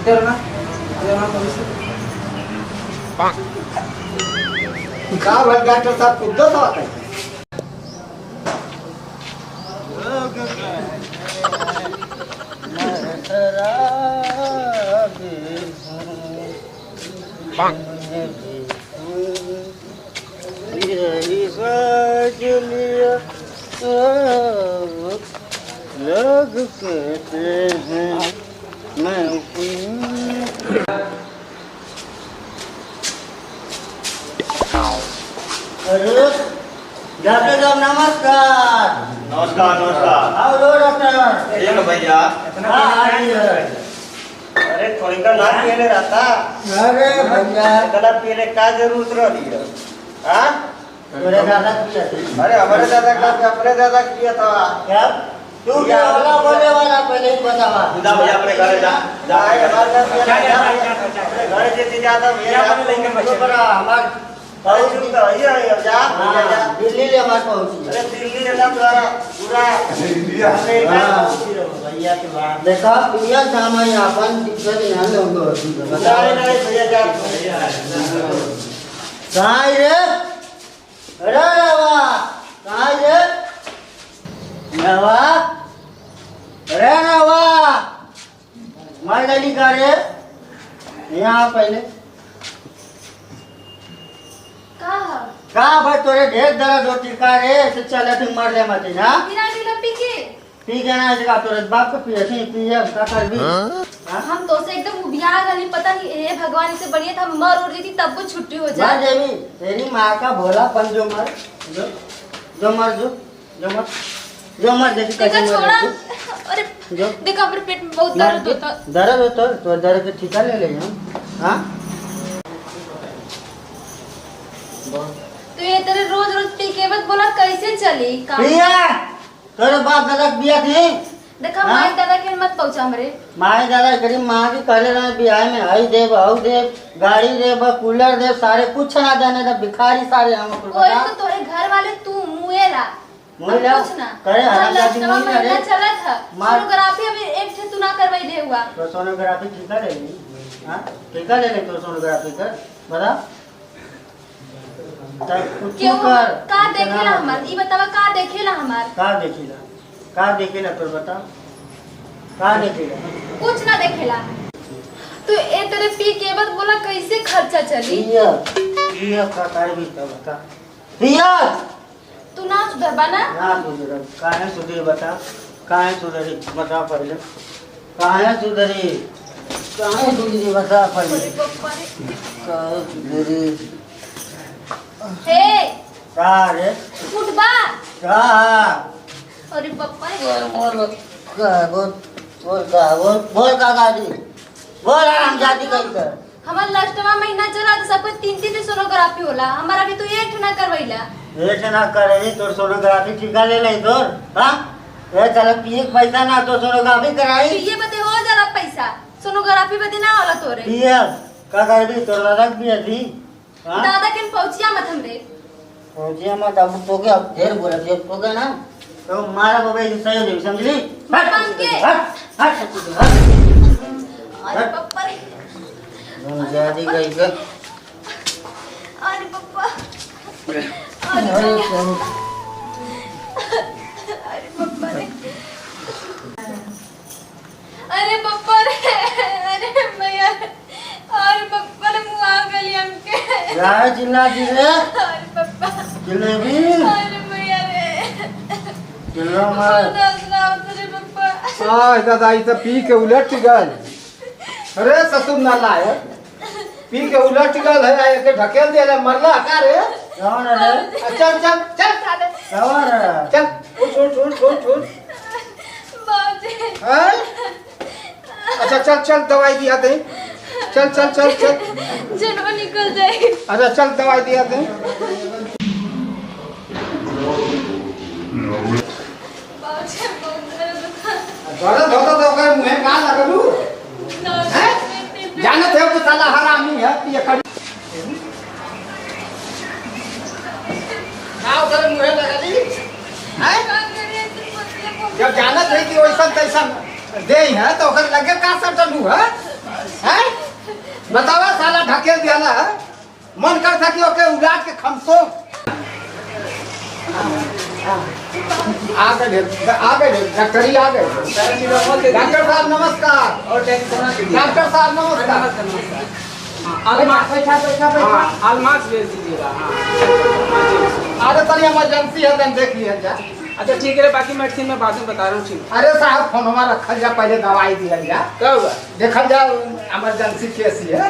इधर ना का भाई डॉक्टर साहब खुद तो आता है लोग कहते हैं मैं अरे डॉक्टर साहब नमस्कार। नमस्कार नमस्कार आओ लो डॉक्टर। ठीक है भैया अरे थोड़ी का ना पीने रहता। अरे भैया गला पीने का जरूरत रही है। हाँ मेरे दादा किया था। अरे हमारे दादा का अपने दादा किया था क्या? तू क्या वाला बोले वाला पहले ही बतावा। जा भैया अपने घर जा अपने घर जैसे ज्यादा मेरा पर हमार पहुंच तो है जा दिल्ली ले हमार पहुंची। अरे दिल्ली ले ना पूरा भैया के बात देखा पिया सामान अपन दिक्कत यहाँ लोगों को बताए नहीं भैया जा कहाँ रे? अरे नवा कहाँ रे? नवा अरे नवा मार डाली का रे यहाँ पहले कहाँ भाई तोरे ढेर दर्द होती का रे से चले तुम मर ले मत ना ठीक है ना इसका तोरे बाप को पिए थी पिए का कर भी हम तो से एकदम उबिया गली पता नहीं हे भगवान से बढ़िया था मर उड़ थी तब वो छुट्टी हो मार जाए देवी तेरी माँ का भोला पन जो मर जो मर जो मर देखी कैसे देखा छोड़ा मर अरे जो देखा मेरे पेट में बहुत दर्द होता दर्द होता तो दर्द के ठीका ले ले हम हाँ तो ये तेरे रोज रोज पी के मत बोला कैसे चली काम पिया तोरे बाप दादा पिया थी देखा हाँ? माई दादा के मत पहुंचा हमरे माए दादा गरीब माँ की कहले रहे बिहार में हई देव हऊ देव गाड़ी देव कूलर देव सारे कुछ ना देने दे भिखारी सारे हम कोई तो तोरे घर वाले तू मुएला मुएला? कुछ ना करे हराम जाति लास्ट मुएला रे। महीना चला था मार- सोनोग्राफी अभी एक ठे तू ना करवाइले हुआ तो सोनोग्राफी ठीका ले ली हाँ ठीका ले ले तो सोनोग्राफी कर बता तब कुछ क्यों कर का देखेला हमार ई बतावा का देखेला हमार का देखेला तो बता का देखेला कुछ ना देखेला तो ए तेरे पी के बाद बोला कैसे खर्चा चली पिया का कर भी तो बता पिया तू ना सुधर बना ना सुधर काहे सुधरी बता काहे सुधरी बता पहले काहे सुधरी बता पहले काहे सुधरी हे का रे उठबा का अरे पप्पा बोल का गाड़ी बोल आराम जाती कहीं कर हमार लास्टवा महीना चला तो सबको 3-3 सोनोग्राफी होला हमारा भी तू एक ना करवैला एक ना करे तो सोनोग्राफी ठीका ले ले तोर हां ए चल पिए पैसा ना तो सोनोग्राफी कराई ये बते हो जरा पैसा सोनोग्राफी बते ना होला तोरे पिए का कर भी तोर रख भी थी हां दादा के पहुंचिया मत हमरे पहुंचिया मत अब तो के अब ढेर बोला थे तो के ना तो मारा बाबा ये सही हो समझली हट अरे पप्पा रे जादी गई के अरे पप्पा अरे अरे पप्पा रे अरे पप्पा रे अरे भैया अरे पप्पा ने मुंह आ गली हमके राय जिला जिले अरे पप्पा जलेबी अरे भैया रे जिला मार अरे पप्पा हां दादा ई तो पी के उलट गल अरे ससुर ना लाए पी के उलट गल है के ढकेल दे मरला का रे कौन रे चल चल चल कौन रे चल उठ बाजे हैं अच्छा चल चल दवाई दिया दे चल चल चल चल जनवा निकल जाए अच्छा चल दवाई दिया दे बाजे बहुत दर्द होता दर्द होता तो कर मुंह का लगलू हैं जानत है तो साला हरामी है ये खड़ी ना उधर मुंह लगली हैं जब जानत है कि वैसा तैसा दे है तो ओकर लगे का सटलू है बतावा साला ढकेल दिया है मन करता कि ओके उलाट के खमसो आ गए डॉक्टरी आ गए। डॉक्टर साहब नमस्कार। और टेलीफोन के डॉक्टर साहब नमस्कार। आलमास भेज दीजिएगा। अरे सर इमरजेंसी है तन देख लिया जा। अच्छा ठीक है, बाकी मेडिसिन में बाद में बता रहा हूँ। ठीक। अरे साहब फोनमा रखल जा, पहले दवाई दिया जा, क्या हुआ? देखल जा इमरजेंसी केस है।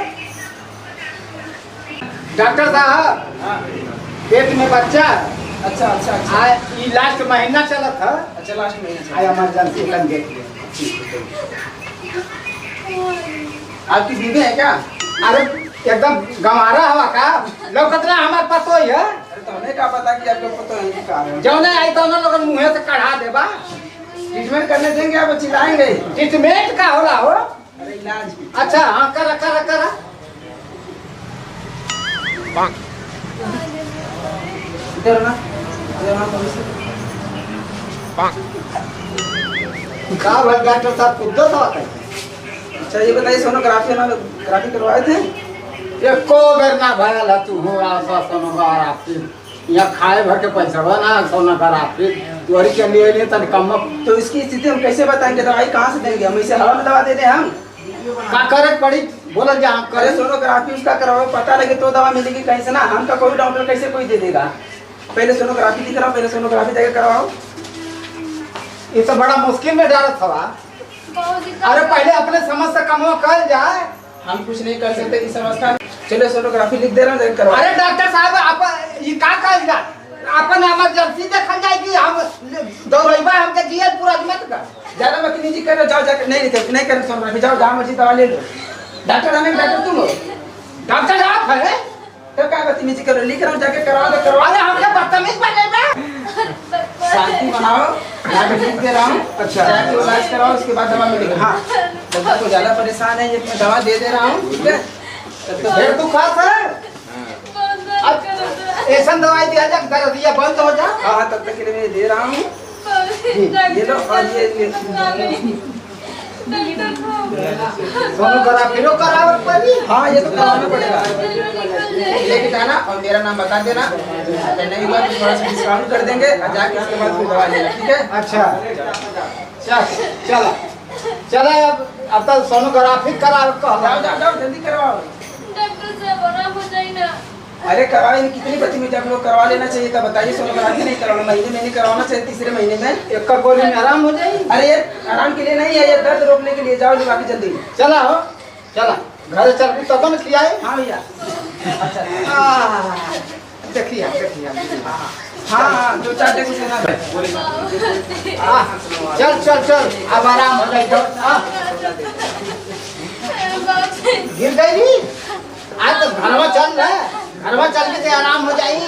डॉक्टर साहब पेट में बच्चा। अच्छा अच्छा अच्छा आ ई लास्ट महीना चलत है। अच्छा लास्ट महीना आ इमरजेंसी तन देख लिया। आपकी बीवी है क्या? अरे एकदम गंवारा हवा का लौकतना हमारे पास तो है। अरे तो हमें क्या पता कि आप लोग को तो नहीं कहा है। जो नहीं आई तो लोग मुँह से कढ़ा देबा। ट्रीटमेंट करने देंगे आप चिल्लाएंगे? ट्रीटमेंट का होला हो। अरे इलाज भी। अच्छा हाँ करा करा करा। इधर ना का भाई डॉक्टर साहब कुद्दत होता है। अच्छा ये बताइए, सोनोग्राफी करवाए थे? एको बेर ना भयल तू हो आसा सोनोग्राफी यहाँ खाए भर के पैसा ना सोनोग्राफी तोरी के लिए नहीं तन कम। तो इसकी स्थिति हम कैसे बताएंगे? दवाई कहाँ से देंगे? हम इसे हवा में दवा दे दें हम? का करे पड़ी बोला जा हम अरे करे। सोनोग्राफी उसका करवाओ, पता लगे तो दवा मिलेगी कहीं से ना। हमका कोई डॉक्टर कैसे कोई दे देगा? पहले सोनोग्राफी दिखाओ, पहले सोनोग्राफी जाके करवाओ। ये तो बड़ा मुश्किल में डालत हवा। अरे पहले अपने समझ से कमो कर जाए। हम कुछ नहीं कर सकते इस अवस्था में। चलो सोनोग्राफी लिख दे रहा हूँ, करवाओ। अरे डॉक्टर साहब आप ये का कर जा अपन इमरजेंसी देखल जाए कि हम दौड़ैबा हमके जियत पूरा मत का। ज्यादा वकील जी कर जाओ, जाकर नहीं कर सोनोग्राफी, जाओ जहाँ मर्जी दवा ले लो। डॉक्टर हमें डॉक्टर तुम हो? डॉक्टर आप है तो क्या बदतमीजी करो? लिख रहा हूँ, जाके करवाओ तो करवाओ। अरे हमके बदतमीज बनेगा। शांति बनाओ, यहाँ पे लिख दे रहा हूँ। अच्छा। जाके इलाज कराओ, उसके बाद दवा मिलेगी। हाँ बच्चा को ज्यादा परेशान है, ये मैं दवा दे दे रहा हूँ, ठीक है? तो फिर तू खास है ऐसा दवाई दिया जा दर्द ये बंद हो जा। हाँ तब तक के लिए मैं दे रहा हूँ। ये लो और ये सोनोग्राफी करावे पड़ी। हाँ ये तो कराना पड़ेगा। लेके जाना और मेरा नाम बता देना, अगर नहीं हुआ तो थोड़ा सा डिस्काउंट कर देंगे और जाके उसके बाद फिर दवा लेना, ठीक है? अच्छा चला चला अब तो सोनोग्राफी करावे जाओ कहला। जाओ जाओ जल्दी करवाओ। डॉक्टर साहब आराम हो जाए ना। अरे करवाए कितनी बदतमीजी आप लोग करवा लेना चाहिए था। बताइए सोनोग्राफी नहीं करवाना, महीने में नहीं करवाना चाहिए, तीसरे महीने में। एक का गोली में आराम हो जाए। अरे ये आराम के लिए नहीं है, ये दर्द रोकने के लिए। जाओ बाकी जल्दी। चला हो चला घर चल भी तब न किया है। हाँ भैया। अच्छा देखिए देखिए हाँ हाँ 2-4 जगह से ना। चल चल चल अब आराम हो जाए। गिर गई आज तो घरवा चल रहा है, घरवा चल के आराम हो जाई।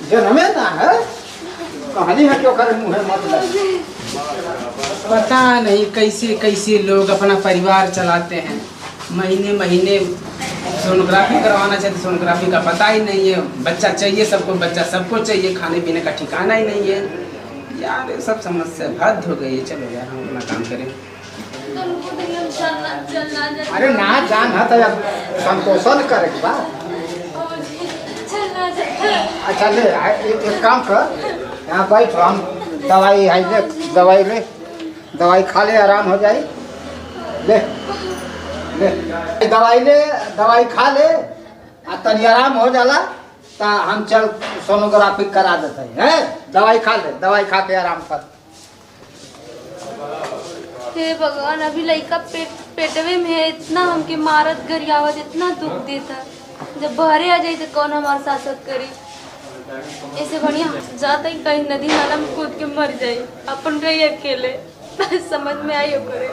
जन्मे ना है कहानी है क्यों करे मुँह मत लग। पता नहीं कैसे कैसे लोग अपना परिवार चलाते हैं। महीने महीने सोनोग्राफी करवाना चाहिए, सोनोग्राफी का पता ही नहीं है। बच्चा चाहिए सबको, बच्चा सबको चाहिए, खाने पीने का ठिकाना ही नहीं है यार। ये सब समस्या हद हो गई है। चलो यार हम अपना काम करें। अरे ना जान है तो संतोषन करे के बाद। अच्छा ले एक काम कर यहाँ बैठ हम दवाई है ले दवाई ले दवाई खा ले आराम हो जाए। ले ले दवाई खा ले आ तनी आराम हो जाला ता हम चल सोनोग्राफी करा देते हैं। दवाई खा ले, दवाई खा के आराम कर। हे भगवान अभी लड़का पेटवे में है, इतना हमके मारत गरियावत, इतना दुख देता। जब बहरे आ जाए तो कौन हमारे साथ करी। ऐसे बढ़िया जाता ही कहीं नदी नाला में कूद के मर जाए, अपन रही अकेले। समझ में आई हो करे।